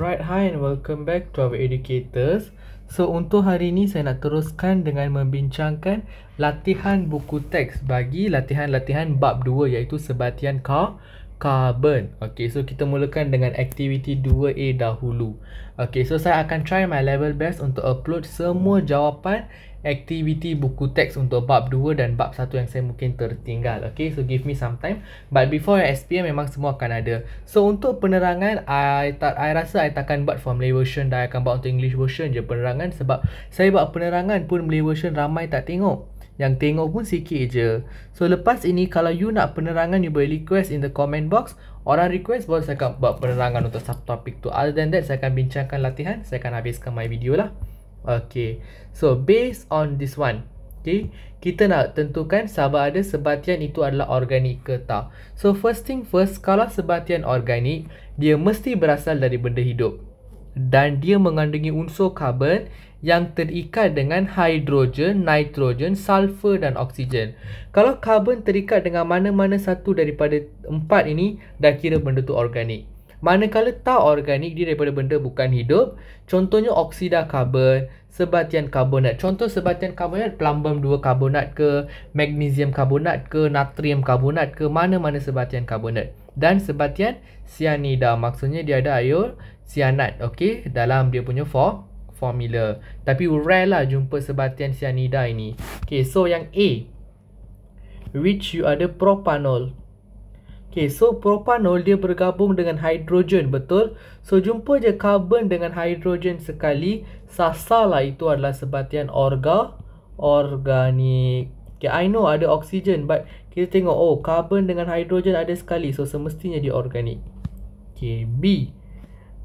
Alright, hi and welcome back to our educators. So untuk hari ini saya nak teruskan dengan membincangkan latihan buku teks bagi latihan-latihan bab 2 iaitu sebatian karbon. Okay, so kita mulakan dengan aktiviti 2A dahulu. Okay, so saya akan try my level best untuk upload semua jawapan aktiviti buku teks untuk bab 2 dan bab 1 yang saya mungkin tertinggal. Okay, so give me some time. But before SPM memang semua akan ada. So untuk penerangan, I rasa I takkan buat for Malay version dan I akan buat untuk English version je penerangan. Sebab saya buat penerangan pun Malay version ramai tak tengok. Yang tengok pun sikit je. So lepas ini kalau you nak penerangan, you boleh request in the comment box. Orang request baru saya akan buat penerangan untuk subtopik tu. Other than that, saya akan bincangkan latihan. Saya akan habiskan my video lah. Okay, so based on this one, okay, kita nak tentukan sama ada sebatian itu adalah organik ke tak. So first thing first, kalau sebatian organik, dia mesti berasal dari benda hidup dan dia mengandungi unsur karbon yang terikat dengan hidrogen, nitrogen, sulfur dan oksigen. Kalau karbon terikat dengan mana-mana satu daripada empat ini, dah kira benda tu organik. Manakala tak organik, dia daripada benda bukan hidup. Contohnya oksida karbon, sebatian karbonat. Contoh sebatian karbonat, plumbum 2 karbonat ke, magnesium karbonat ke, natrium karbonat ke, mana-mana sebatian karbonat. Dan sebatian cyanida, maksudnya dia ada ion cyanat, okey, dalam dia punya formula. Tapi rare lah jumpa sebatian cyanida ini. Okey, so yang A, which you ada propanol. Okay, so propanol dia bergabung dengan hidrogen, betul? So jumpa je karbon dengan hidrogen sekali, sasarlah itu adalah sebatian organik. Okay, I know ada oksigen, but kita tengok, oh, karbon dengan hidrogen ada sekali, so semestinya dia organik. Okay, B,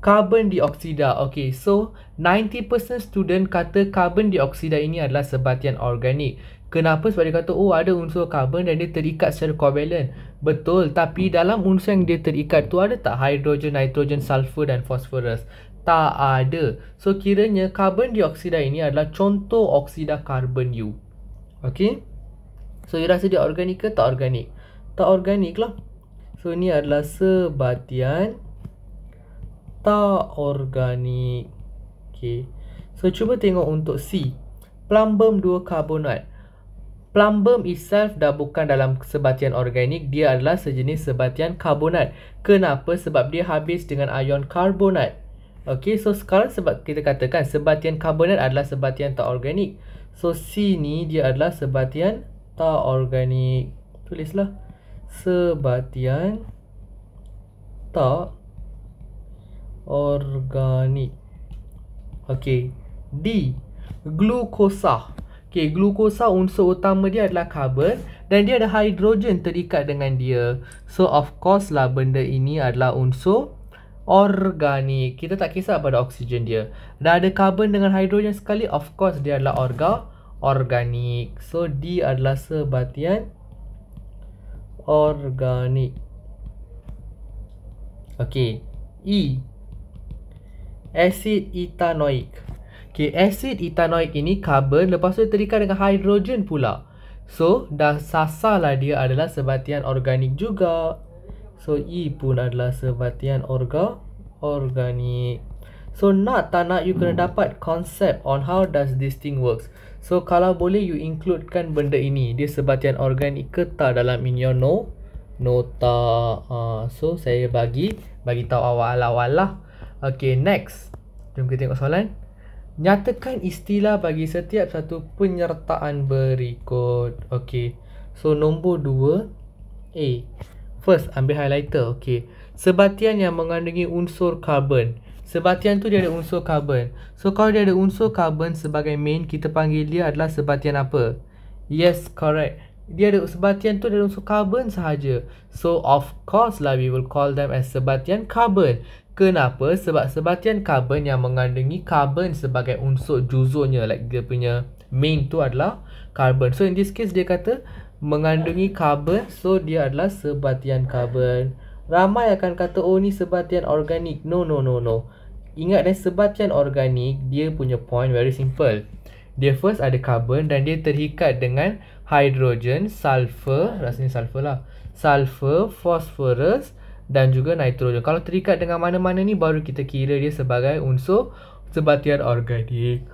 karbon dioksida. Okay, so 90% student kata karbon dioksida ini adalah sebatian organik. Kenapa? Sebab dia kata, oh, ada unsur karbon dan dia terikat secara kovalent. Betul, tapi dalam unsur yang dia terikat tu ada tak hidrogen, nitrogen, sulfur dan phosphorus? Tak ada. So kiranya karbon dioksida ini adalah contoh oksida karbon U. Okay, so you rasa dia organik ke tak organik? Tak organik lah. So ini adalah sebatian tak organik. Okay, so cuba tengok untuk C, plumbum 2 karbonat. Plumbum itself dah bukan dalam sebatian organik, dia adalah sejenis sebatian karbonat. Kenapa? Sebab dia habis dengan ion karbonat. Okay, so sekarang sebab kita katakan sebatian karbonat adalah sebatian tak organik. So C ni dia adalah sebatian tak organik. Tulislah sebatian tak organik. Okay, D, glukosa. Okay, glukosa unsur utama dia adalah karbon dan dia ada hidrogen terikat dengan dia. So of course lah benda ini adalah unsur organik. Kita tak kisah pada oksigen dia. Dah ada karbon dengan hidrogen sekali, of course dia adalah organik. So D adalah sebatian organik. Okay, E, asid etanoik. Okay, asid etanoik ini karbon, lepas tu terikat dengan hidrogen pula. So, dah sasarlah dia adalah sebatian organik juga. So, E pun adalah sebatian organik. So, nak tak nak you kena dapat konsep on how does this thing works. So, kalau boleh you includekan benda ini. Dia sebatian organik ke tak dalam in your nota. So, saya bagi tahu awal-awal lah. Okay, next. Jom kita tengok soalan. Nyatakan istilah bagi setiap satu penyertaan berikut. Okay, so nombor 2 A. First, ambil highlighter. Okay, sebatian yang mengandungi unsur karbon. Sebatian tu dia ada unsur karbon. So kalau dia ada unsur karbon sebagai main, kita panggil dia adalah sebatian apa? Yes, correct. Dia ada sebatian tu, dia ada unsur karbon sahaja. So of course lah we will call them as sebatian karbon. Kenapa? Sebab sebatian karbon yang mengandungi karbon sebagai unsur juzurnya, like dia punya main tu adalah karbon. So in this case dia kata mengandungi karbon, so dia adalah sebatian karbon. Ramai akan kata, oh ni sebatian organik. No. Ingat sebatian organik, dia punya point very simple. Dia first ada karbon dan dia terikat dengan hidrogen, sulfur, rasanya sulfur lah, sulfur, phosphorus dan juga nitrogen. Kalau terikat dengan mana-mana ni baru kita kira dia sebagai unsur sebatian organik.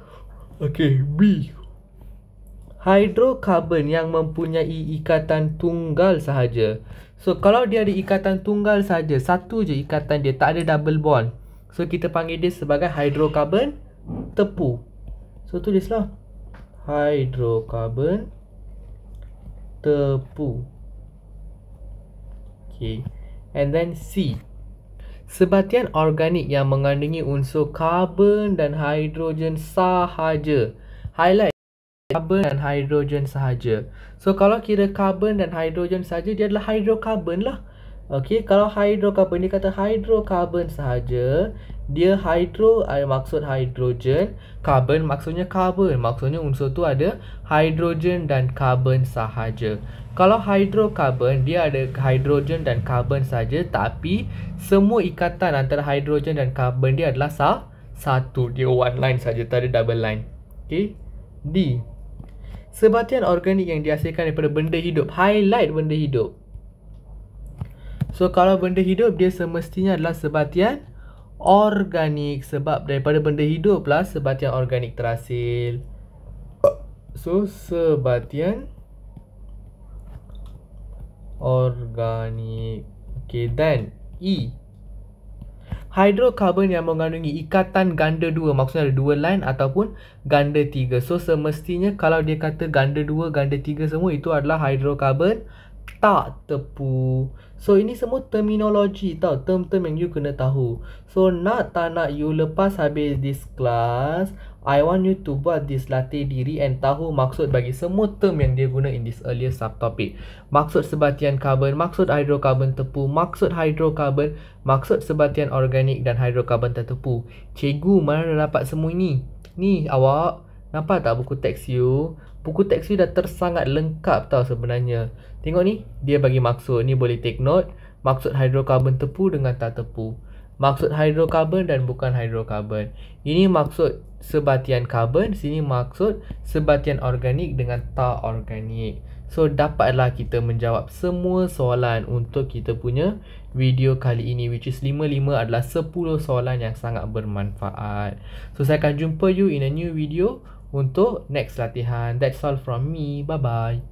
Okey, B. Hidrokarbon yang mempunyai ikatan tunggal sahaja. So kalau dia ada ikatan tunggal sahaja, satu je ikatan dia, tak ada double bond, so kita panggil dia sebagai hidrokarbon tepu. So tulislah hidrokarbon tepu. Okay. And then C. Sebatian organik yang mengandungi unsur karbon dan hidrogen sahaja. Highlight karbon dan hidrogen sahaja. So kalau kira karbon dan hidrogen sahaja, dia adalah hidrokarbon lah. Okey, kalau hidrokarbon, dia kata hidrokarbon sahaja. Dia hydro maksud hidrogen, carbon maksudnya carbon, maksudnya unsur tu ada hidrogen dan karbon sahaja. Kalau hidrokarbon, dia ada hidrogen dan karbon saja, tapi semua ikatan antara hidrogen dan karbon dia adalah satu. Dia one line saja, tak ada double line. Okey. D. Sebatian organik yang dihasilkan daripada benda hidup. Highlight benda hidup. So kalau benda hidup, dia semestinya adalah sebatian organik, sebab daripada benda hidup lah sebatian organik terhasil. So sebatian organik. Okay, then E. Hidrokarbon yang mengandungi ikatan ganda 2, maksudnya ada 2 line ataupun ganda 3. So semestinya kalau dia kata ganda 2, ganda 3 semua, itu adalah hidrokarbon tak tepu. So ini semua terminologi tau, term-term yang you kena tahu. So nak tak nak you lepas habis this class, I want you to buat this latih diri and tahu maksud bagi semua term yang dia guna in this earlier subtopic. Maksud sebatian karbon, maksud hidrokarbon tepu, maksud hidrokarbon, maksud sebatian organik dan hidrokarbon tak tepu. Cikgu mana dah dapat semua ini? Ni awak nampak tak buku teks you? Buku teks you dah tersangat lengkap tau sebenarnya. Tengok ni, dia bagi maksud. Ni boleh take note. Maksud hidrokarbon tepu dengan tak tepu. Maksud hidrokarbon dan bukan hidrokarbon. Ini maksud sebatian karbon. Sini maksud sebatian organik dengan tak organik. So dapatlah kita menjawab semua soalan untuk kita punya video kali ini, which is 5 adalah 10 soalan yang sangat bermanfaat. So saya akan jumpa you in a new video untuk next latihan. That's all from me. Bye bye.